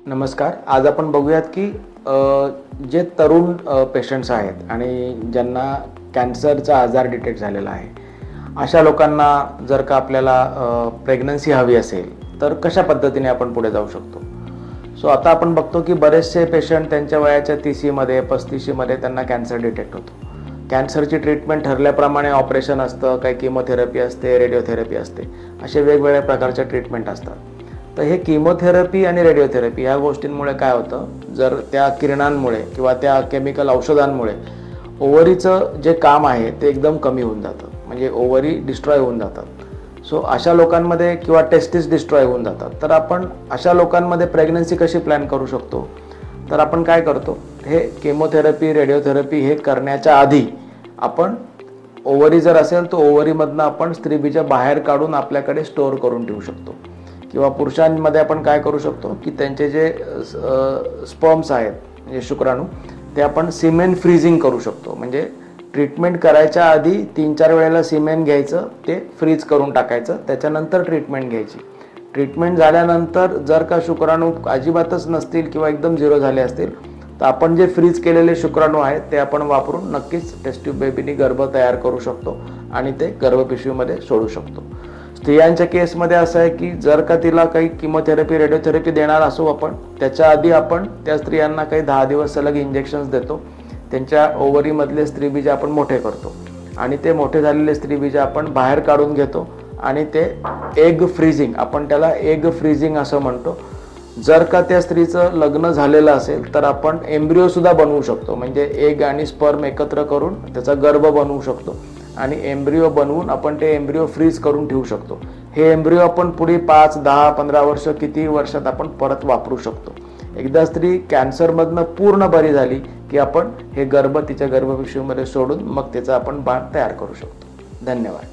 नमस्कार. आज आपण बघूयात की जे तरुण पेशंट्स आहेत आणि ज्यांना कॅन्सरचा आजार डिटेक्ट झालेला आहे, अशा लोकांना जर का आपल्याला प्रेग्नन्सी हवी असेल तर कशा पद्धतीने आपण पुढे जाऊ शकतो. सो आता आपण बघतो की बरेचसे पेशंट त्यांच्या वयाच्या 30मध्ये 35मध्ये त्यांना कॅन्सर डिटेक्ट होतो. कॅन्सरची ट्रीटमेंट ठरल्याप्रमाणे ऑपरेशन असतं, काही किमोथेरपी असते, रेडिओथेरपी असते, असे वेगवेगळ्या प्रकारच्या ट्रीटमेंट असतात. तर हे किमोथेरपी आणि रेडिओथेरपी ह्या गोष्टींमुळे काय होतं, जर त्या किरणांमुळे किंवा त्या केमिकल औषधांमुळे ओव्हरीचं जे काम आहे ते एकदम कमी होऊन जातं, म्हणजे ओव्हरी डिस्ट्रॉय होऊन जातात. सो अशा लोकांमध्ये किंवा टेस्टिस डिस्ट्रॉय होऊन जातात. तर आपण अशा लोकांमध्ये प्रेग्नन्सी कशी प्लॅन करू शकतो. तर आपण काय करतो, हे केमोथेरपी रेडिओथेरपी हे करण्याच्या आधी आपण ओव्हरी जर असेल तर ओव्हरीमधनं आपण स्त्रीबीज बाहेर काढून आपल्याकडे स्टोअर करून ठेवू शकतो. किंवा पुरुषांमध्ये आपण काय करू शकतो की त्यांचे जे स्पर्म्स आहेत म्हणजे शुक्राणू, ते आपण सिमेन फ्रीजिंग करू शकतो. म्हणजे ट्रीटमेंट करायच्या आधी 3-4 वेळेला सिमेन घ्यायचं, ते फ्रीज करून टाकायचं, त्याच्यानंतर ट्रीटमेंट घ्यायची. ट्रीटमेंट झाल्यानंतर जर का शुक्राणू अजिबातच नसतील किंवा एकदम झिरो झाले असतील तर आपण जे फ्रीज केलेले शुक्राणू आहेत ते आपण वापरून नक्कीच टेस्ट ट्यूब बेबीनी गर्भ तयार करू शकतो आणि ते गर्भपिशवीमध्ये सोडू शकतो. स्त्रियांच्या केसमध्ये असं आहे की जर का तिला काही किमोथेरपी रेडिओथेरपी देणार असू आपण, त्याच्या आधी आपण त्या स्त्रियांना काही 10 दिवस सलग इंजेक्शन्स देतो. त्यांच्या ओव्हरीमधले स्त्रीबीज आपण मोठे करतो आणि ते मोठे झालेले स्त्रीबीज आपण बाहेर काढून घेतो आणि ते एग फ्रीजिंग, आपण त्याला एग फ्रीजिंग असं म्हणतो. जर का त्या स्त्रीचं लग्न झालेलं असेल तर आपण एम्ब्रिओसुद्धा बनवू शकतो. म्हणजे एग आणि स्पर्म एकत्र करून त्याचा गर्भ बनवू शकतो आणि एम्ब्रिओ बनवून आपण ते एम्ब्रिओ फ्रीज करून ठेवू शकतो. हे एम्ब्रिओ आपण पुढे 5, 10, 15 वर्ष कितीही वर्षात आपण परत वापरू शकतो. एकदा स्त्री कॅन्सरमधनं पूर्ण बरी झाली की आपण हे गर्भ तिच्या गर्भपिशवीमध्ये सोडून मग त्याचा आपण बाळ तयार करू शकतो. धन्यवाद.